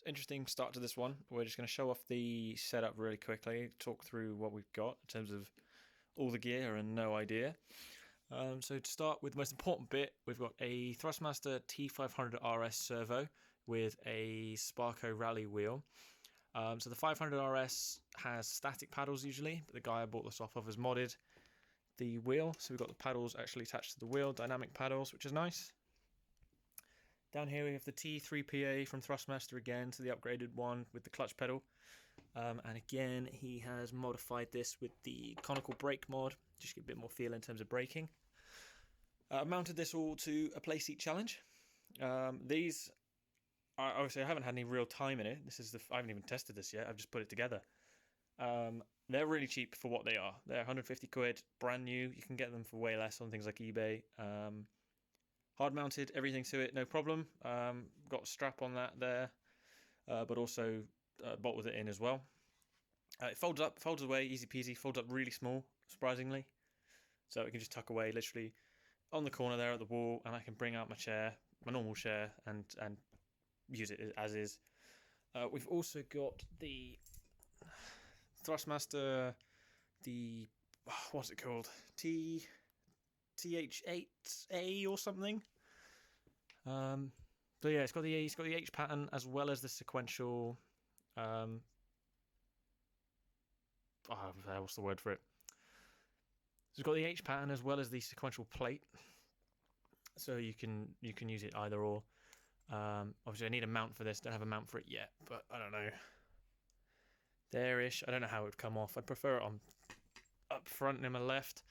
interesting start to this one. We're just going to show off the setup really quickly, talk through what we've got in terms of all the gear and no idea. So to start with the most important bit, we've got a Thrustmaster T500 RS servo with a Sparco rally wheel. So the 500 RS has static paddles usually, but the guy I bought this off of has modded the wheel. So we've got the paddles actually attached to the wheel, dynamic paddles, which is nice. Down here we have the T3PA from Thrustmaster again, so the upgraded one with the clutch pedal. And again, he has modified this with the conical brake mod, just to get a bit more feel in terms of braking. I've mounted this all to a playseat challenge. These, obviously I haven't had any real time in it. I haven't even tested this yet, I've just put it together. They're really cheap for what they are. They're 150 quid, brand new. You can get them for way less on things like eBay. Hard mounted, everything to it, no problem. Got a strap on that there, but also bolt with it in as well. It folds up, folds away, easy peasy, folds up really small, surprisingly. So it can just tuck away literally on the corner there at the wall, and I can bring out my chair, my normal chair, and use it as is. We've also got the Thrustmaster, what's it called? TH8A or something. So yeah, it's got the H pattern as well as the sequential. What's the word for it? So it's got the H pattern as well as the sequential plate. So you can use it either or. Obviously, I need a mount for this. Don't have a mount for it yet, but I don't know. There-ish. I don't know how it would come off. I'd prefer it on up front in my left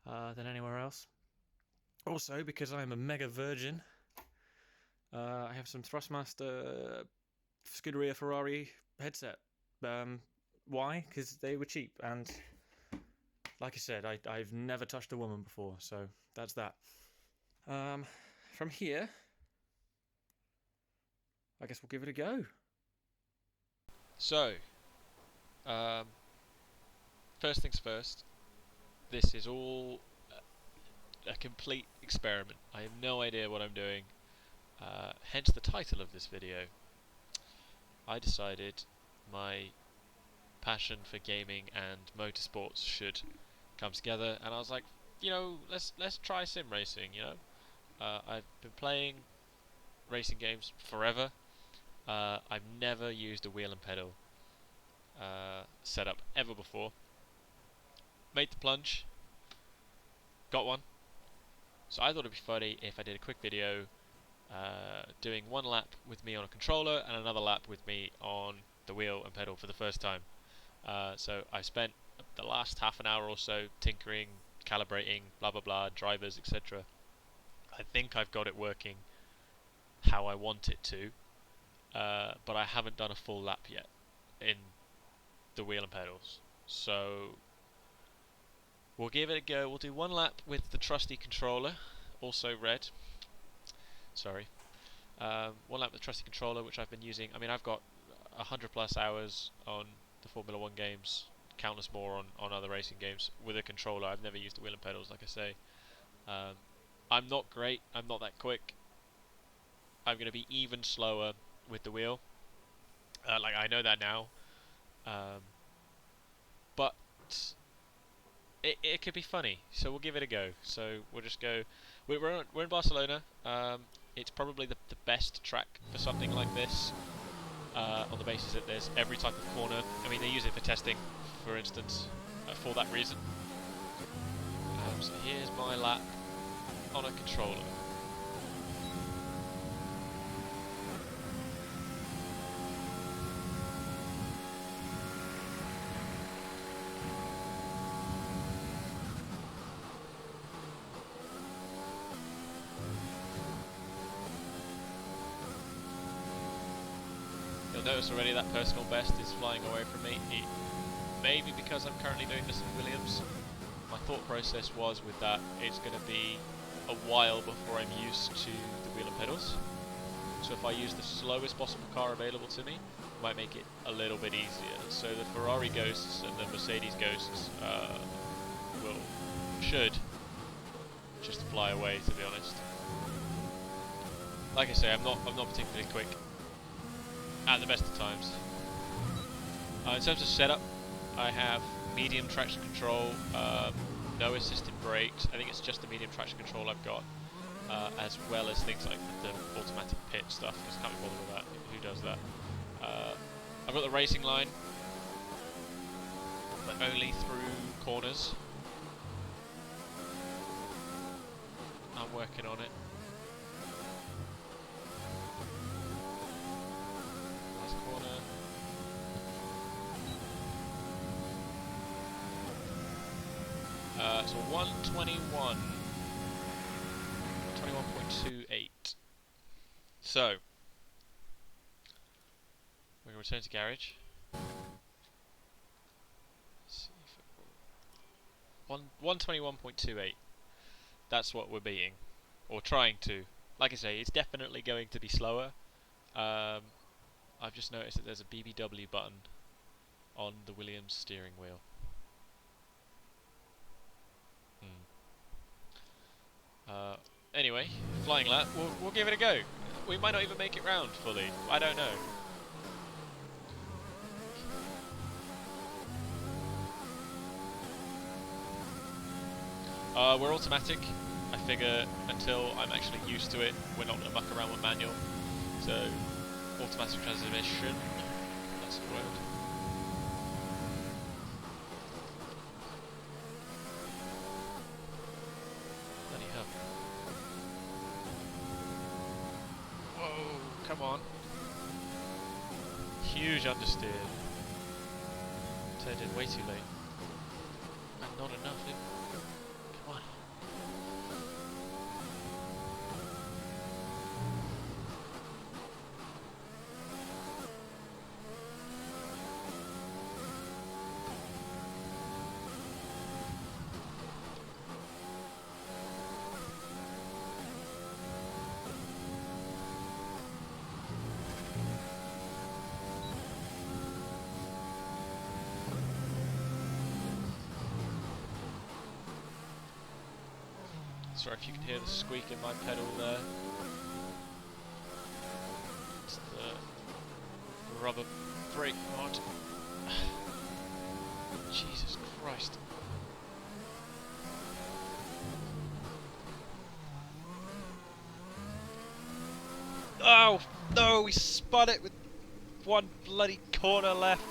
than anywhere else. Also, because I'm a mega virgin, I have some Thrustmaster Scuderia Ferrari headset. Why? Because they were cheap, and like I said, I've never touched a woman before, so that's that. From here, I guess we'll give it a go. So, first things first, this is all a complete experiment. I have no idea what I'm doing, hence the title of this video. I decided my passion for gaming and motorsports should come together, and I was like, let's try sim racing. I've been playing racing games forever. I've never used a wheel and pedal setup ever before. Made the plunge, got one. So I thought it'd be funny if I did a quick video doing one lap with me on a controller and another lap with me on the wheel and pedal for the first time. So I spent the last half an hour or so tinkering, calibrating, blah blah blah, drivers, etc. I think I've got it working how I want it to, but I haven't done a full lap yet in the wheel and pedals. So we'll give it a go. We'll do one lap with the trusty controller, also red. Sorry. One lap with the trusty controller, which I've been using. I mean, I've got 100+ hours on the Formula 1 games, countless more on other racing games with a controller. I've never used the wheel and pedals, like I say. I'm not great. I'm not that quick. I'm going to be even slower with the wheel. I know that now. But it could be funny, so we'll give it a go. So we'll just go. We're in Barcelona. It's probably the best track for something like this, on the basis that there's every type of corner. I mean, they use it for testing, for instance, for that reason. So here's my lap on a controller. You'll notice already that personal best is flying away from me. Maybe because I'm currently doing this in Williams. My thought process was with that, it's going to be a while before I'm used to the wheel and pedals. So if I use the slowest possible car available to me, it might make it a little bit easier. So the Ferrari Ghosts and the Mercedes Ghosts should just fly away, to be honest. Like I say, I'm not particularly quick. at the best of times. In terms of setup, I have medium traction control, no assisted brakes. I think it's just the medium traction control I've got, as well as things like the automatic pit stuff, because I can't be bothered with that. Who does that? I've got the racing line, but only through corners. I'm working on it. Last corner. So 121. 121.28. So, we're going to return to garage. Let's see if it will. 121.28. That's what we're beating. Or trying to. Like I say, it's definitely going to be slower. I've just noticed that there's a BBW button on the Williams steering wheel. Anyway, flying lap, we'll give it a go. We might not even make it round fully. I don't know. We're automatic. I figure until I'm actually used to it, we're not going to muck around with manual. So, automatic transmission. That's the word. Bloody hell. Whoa, come on. Huge understeer. Turned in way too late. And not enough. Come on. Sorry if you can hear the squeak in my pedal there. It's the rubber brake mod. Jesus Christ. Oh no, we spun it with one bloody corner left.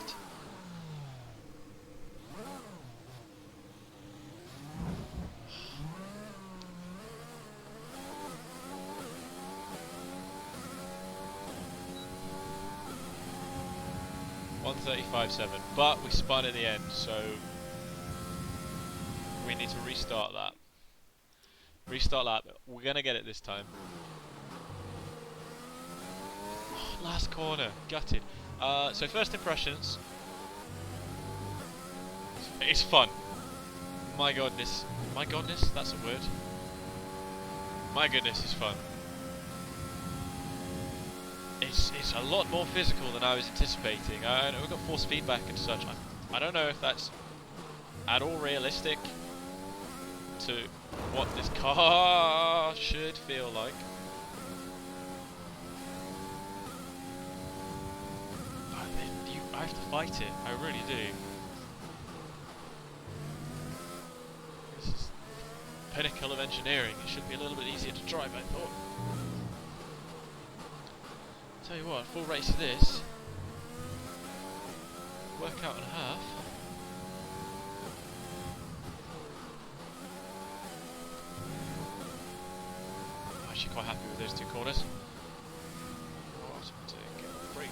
.135.7, but we spun in the end, so we need to restart that. Restart that. We're gonna get it this time. Oh, last corner, gutted. So first impressions. It's fun. My goodness, that's a word. My goodness, it's fun. It's a lot more physical than I was anticipating. We've got force feedback and such. I don't know if that's at all realistic to what this car should feel like. I have to fight it. I really do. This is the pinnacle of engineering. It should be a little bit easier to drive, I thought. Tell you what, full race of this, work out in half. I'm actually quite happy with those two corners. Automatic brake.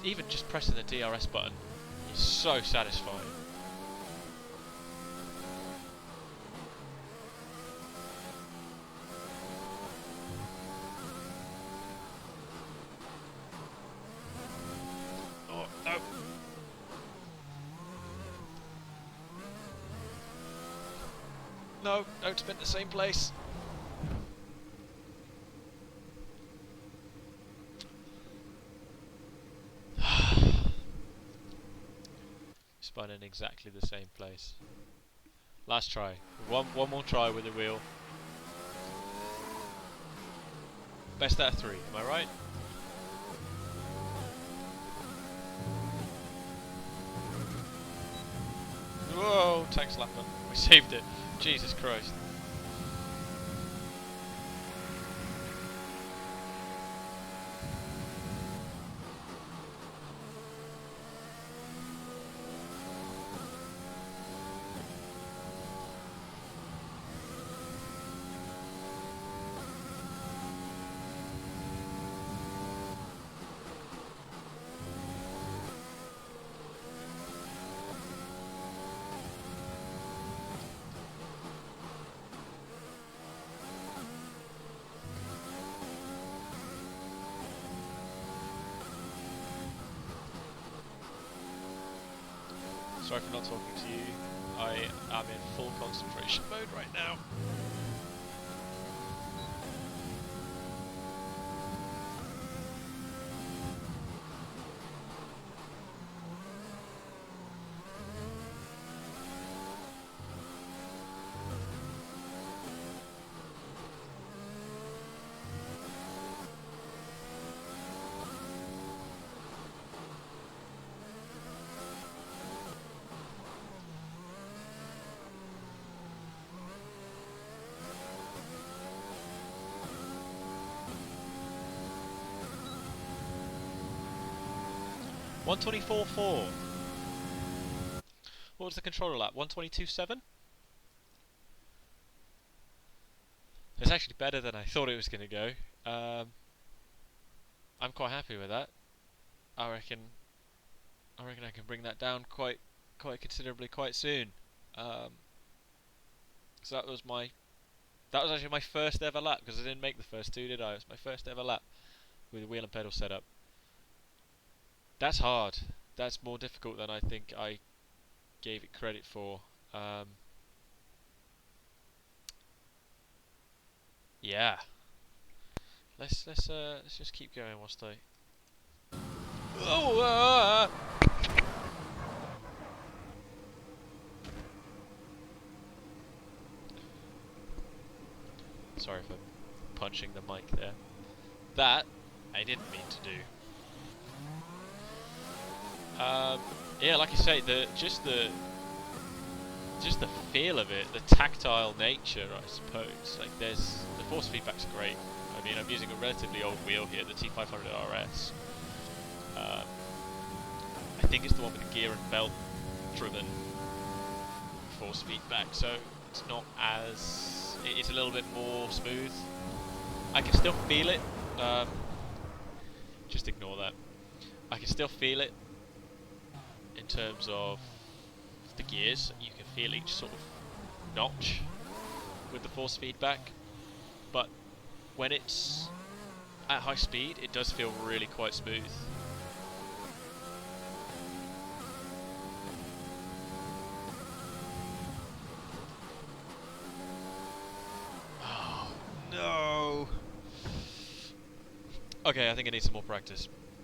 Even just pressing the DRS button is so satisfying. No, don't spin the same place. Spun in exactly the same place. Last try. One more try with the wheel. Best out of 3, am I right? Whoa, tank slapper. We saved it. Jesus Christ. Sorry for not talking to you. I am in full concentration mode right now. .124.4. What was the controller lap? 122.7? It's actually better than I thought it was going to go. I'm quite happy with that. I reckon I can bring that down quite considerably quite soon. So that was actually my first ever lap, because I didn't make the first 2, did I? It was my first ever lap with a wheel and pedal setup. That's hard. That's more difficult than I think I gave it credit for. Yeah. Let's just keep going whilst I. Oh! Sorry for punching the mic there. That I didn't mean to do. Yeah, like I say, just the feel of it, the tactile nature, I suppose. Like, the force feedback's great. I mean, I'm using a relatively old wheel here, the T500 RS. I think it's the one with the gear and belt driven force feedback, so it's not as, it's a little bit more smooth. I can still feel it. Just ignore that. I can still feel it in terms of the gears. You can feel each sort of notch with the force feedback, but when it's at high speed, it does feel really quite smooth. Oh no! Okay, I think I need some more practice.